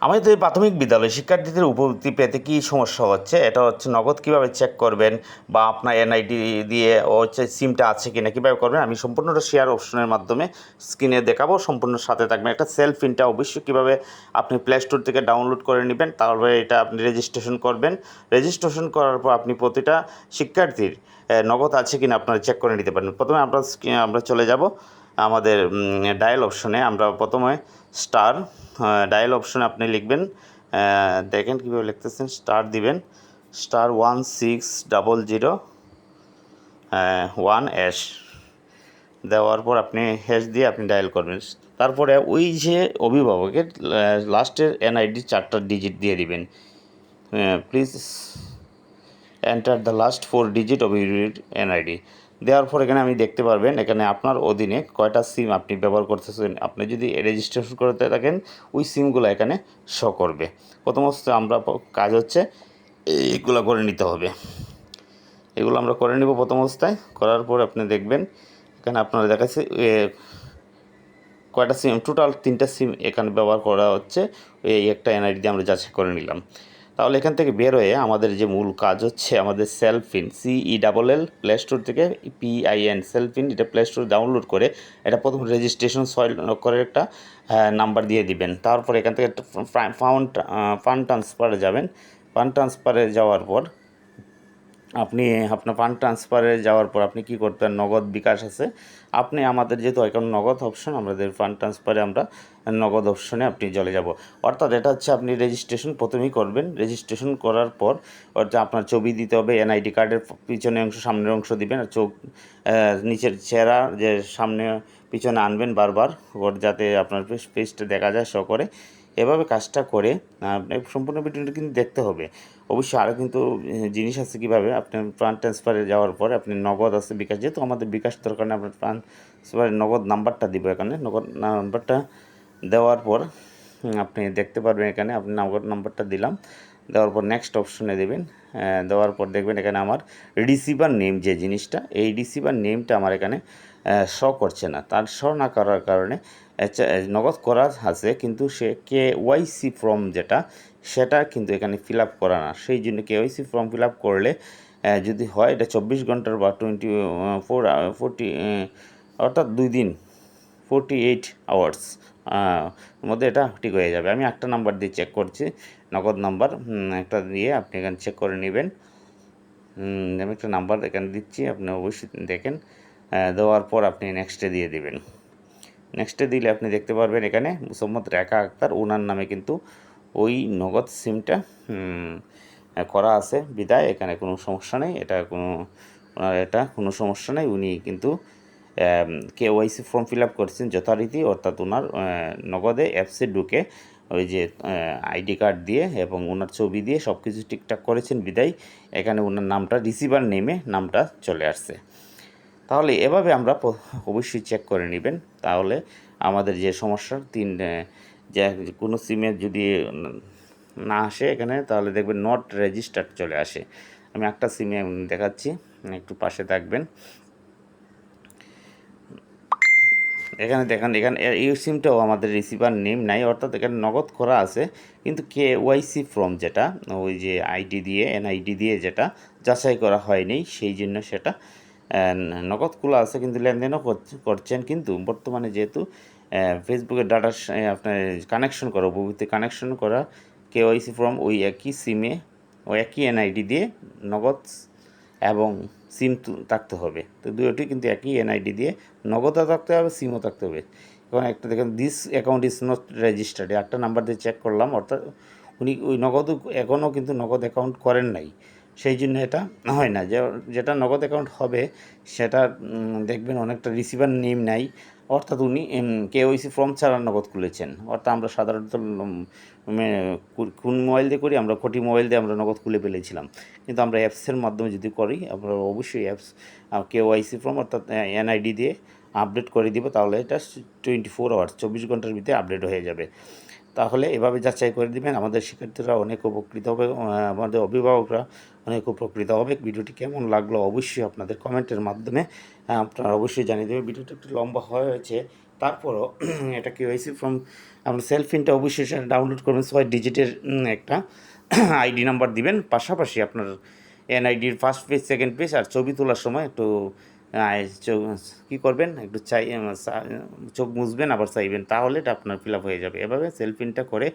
আমাদের প্রাথমিক বিদ্যালয় শিক্ষার্থীদের উপবৃত্তি পেতে কী সমস্যা হচ্ছে, এটা হচ্ছে নগদ কীভাবে চেক করবেন বা আপনার এনআইডি দিয়ে হচ্ছে সিমটা আছে কি না কীভাবে করবেন, আমি সম্পূর্ণটা শেয়ার অপশনের মাধ্যমে স্ক্রিনে দেখাবো। সম্পূর্ণ সাথে থাকবেন। একটা সেলফ পিনটা অবশ্যই কীভাবে আপনি প্লে স্টোর থেকে ডাউনলোড করে নেবেন, তারপরে এটা আপনি রেজিস্ট্রেশন করবেন। রেজিস্ট্রেশন করার পর আপনি প্রতিটা শিক্ষার্থীর নগদ আছে কি না আপনারা চেক করে নিতে পারেন। প্রথমে আমরা চলে যাব আমাদের ডায়াল অপশনে। আমরা প্রথমে স্টার ডায়াল অপশনে আপনি লিখবেন, দেখেন কীভাবে লিখতেছেন, স্টার দিবেন, স্টার 1600 1#। দেওয়ার পর আপনি হ্যাশ দিয়ে আপনি ডায়াল করবেন। তারপরে ওই যে অভিভাবকের লাস্টের এনআইডি 4টা ডিজিট দিয়ে দিবেন। Please enter the last 4 digit of your NID. দেওয়ার পর এখানে আমি দেখতে পারবেন এখানে আপনার অধীনে কয়টা সিম আপনি ব্যবহার করতেছেন। আপনি যদি রেজিস্ট্রেশন করতে থাকেন ওই সিমগুলো এখানে শো করবে। প্রথমত আমরা কাজ হচ্ছে এইগুলো করে নিতে হবে। এগুলো আমরা করে নিব প্রথম অবস্থায়। করার পর আপনি দেখবেন এখানে আপনারা দেখাচ্ছে কয়টা সিম, টোটাল 3টা সিম এখানে ব্যবহার করা হচ্ছে। এই একটা এনআইডি দিয়ে আমরা যাচাই করে নিলাম। তাহলে এখান থেকে বের হয়ে আমাদের যে মূল কাজ হচ্ছে আমাদের সেলফিন, CELL প্লে স্টোর থেকে PIN সেলফিন, এটা প্লে স্টোর ডাউনলোড করে এটা প্রথম রেজিস্ট্রেশন করে একটা নাম্বার দিয়ে দিবেন। তারপর এখান থেকে একটা ফান্ড ট্রান্সফারে যাবেন। ফান্ড ট্রান্সফারে যাওয়ার পর আপনার ফান্ড ট্রান্সফারে যাওয়ার পর আপনি কী করতেন, নগদ বিকাশ আছে, আপনি আমাদের যেহেতু এখন নগদ অপশন, আমাদের ফান্ড ট্রান্সফারে আমরা নগদ অপশনে আপনি চলে যাব। অর্থাৎ এটা হচ্ছে আপনি রেজিস্ট্রেশন প্রথমেই করবেন। রেজিস্ট্রেশন করার পর অর্থাৎ আপনার ছবি দিতে হবে, এনআইডি কার্ডের পিছনের অংশ সামনের অংশ দিবেন, আর চোখ নিচের চেহারা যে সামনে পিছনে আনবেন বারবার, যাতে আপনার পেজটা দেখা যায় শো করে। এভাবে কাজটা করে সম্পূর্ণ ভিডিওটা কিন্তু দেখতে হবে। অবশ্যই আরও কিন্তু জিনিস আছে কীভাবে আপনি ফান্ড ট্রান্সফারে যাওয়ার পরে আপনি নগদ আছে বিকাশ, যেহেতু আমাদের বিকাশ দরকার নেই, আপনার ফান্ড ট্রান্সফারের নগদ নাম্বারটা দিব। এখানে নগদ নাম্বারটা দেওয়ার পর আপনি দেখতে পারবেন এখানে আপনি নগদ নাম্বারটা দিলাম। দেওয়ার পর নেক্সট অপশনে দেবেন। দেওয়ার পর দেখবেন এখানে আমার রিসিভার নেম যে জিনিসটা, এই রিসিভার নেমটা আমার এখানে শো করছে না। তার শো না করার কারণে নগদ করা আছে কিন্তু সে KYC ফর্ম যেটা সেটা কিন্তু এখানে ফিল আপ করা না। সেই জন্য KYC ফর্ম ফিল আপ করলে যদি হয় এটা 24 ঘন্টার বা 40 অর্থাৎ 2 দিন 48 আওয়ার্স মধ্যে এটা ঠিক হয়ে যাবে। আমি একটা নাম্বার দিয়ে চেক করছি, নগদ নাম্বার একটা দিয়ে আপনি এখানে চেক করে নেবেন। আমি একটা নাম্বার এখানে দিচ্ছি, আপনি অবশ্যই দেখেন। দেওয়ার পর আপনি নেক্সটে দিয়ে দেবেন। নেক্সটে দিলে আপনি দেখতে পারবেন এখানে মোসাম্মদ রেখা আক্তার, ওনার নামে কিন্তু ওই নগদ সিমটা করা আছে বিদায় এখানে কোনো সমস্যা নেই। এটা কোনো সমস্যা নেই। উনি কিন্তু KYC ফর্ম ফিল আপ করছেন যথারীতি, অর্থাৎ ওনার নগদে অ্যাপসে ঢুকে ওই যে আইডি কার্ড দিয়ে এবং ওনার ছবি দিয়ে সব কিছু ঠিকঠাক করেছেন বিদায় এখানে ওনার নামটা রিসিভার নেমে নামটা চলে আসছে। তাহলে এভাবে আমরা অবশ্যই চেক করে নেবেন। তাহলে আমাদের যে সমস্যার যে কোনো সিমে যদি না আসে এখানে, তাহলে দেখবেন নট রেজিস্টার্ড চলে আসে। আমি একটা সিমে দেখাচ্ছি, একটু পাশে থাকবেন। এখানে দেখেন, এখানে এই সিমটাও আমাদের রিসিভার নেম নাই, অর্থাৎ এখানে নগদ করা আছে কিন্তু KYC ফর্ম যেটা ওই যে আইডি দিয়ে এনআইডি দিয়ে যেটা যাচাই করা হয়নি, সেই জন্য সেটা নগদ খোলা আছে কিন্তু লেনদেনও করছেন। কিন্তু বর্তমানে যেহেতু ফেসবুকের ডাটা আপনার কানেকশন করা, উপভোক্তা কানেকশন করা KYC ফর্ম ওই একই সিমে ওই একই এনআইডি দিয়ে নগদ এবং সিম থাকতে হবে। তো দুটোটি কিন্তু একই এনআইডি দিয়ে নগদও থাকতে হবে, সিমও থাকতে হবে। এখন একটা দেখেন, this account is not registered, একটা নাম্বার দিয়ে চেক করলাম, অর্থাৎ উনি ওই নগদ এখনও কিন্তু নগদ অ্যাকাউন্ট করেন নাই, সেই জন্য এটা হয় না। যেটা নগদ অ্যাকাউন্ট হবে সেটা দেখবেন অনেকটা রিসিভার নেম নাই, অর্থাৎ উনি KYC ফর্ম ছাড়া নগদ খুলেছেন। অর্থাৎ আমরা সাধারণত কোন মোবাইল দিয়ে করি, আমরা কোটি মোবাইল দিয়ে আমরা নগদ খুলে ফেলেছিলাম। কিন্তু আমরা অ্যাপসের মাধ্যমে যদি করি, আমরা অবশ্যই অ্যাপস KYC ফর্ম অর্থাৎ এনআইডি দিয়ে আপডেট করে দিব, তাহলে এটা 24 আওয়ার্স 24 ঘন্টার ভিতরে আপডেট হয়ে যাবে। তাহলে এভাবে যাচাই করে দিবেন, আমাদের শিক্ষার্থীরা অনেক উপকৃত হবে, আমাদের অভিভাবকরা অনেক উপকৃত হবে। ভিডিওটি কেমন লাগলো অবশ্যই আপনাদের কমেন্টের মাধ্যমে আপনারা অবশ্যই জানিয়ে দেবেন। ভিডিওটা একটু লম্বা হয়েছে, তারপরও এটা কেওয়াইসি ফর্ম আপনার সেলফ ইনটা অবশ্যই ডাউনলোড করবেন, 6 ডিজিটের একটা আইডি নাম্বার দিবেন, পাশাপাশি আপনার এনআইডির ফার্স্ট পেজ সেকেন্ড পেজ আর ছবি তোলার সময় একটু কী করবেন, একটু চোখ মুছবেন আবার চাইবেন, তাহলে এটা আপনার ফিল আপ হয়ে যাবে। এভাবে সেলফ ইনটা করে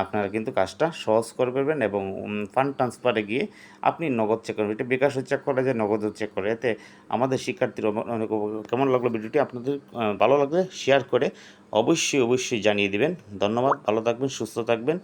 আপনারা কিন্তু কাজটা সহজ করে পারবেন এবং ফান্ড ট্রান্সফারে গিয়ে আপনি নগদ চেক করবেন। এটা বিকাশও চেক করা যায়, নগদও চেক করে। এতে আমাদের শিক্ষার্থীরা অনেক কেমন লাগলো ভিডিওটি? আপনাদের ভালো লাগলে শেয়ার করে অবশ্যই জানিয়ে দিবেন। ধন্যবাদ, ভালো থাকবেন, সুস্থ থাকবেন।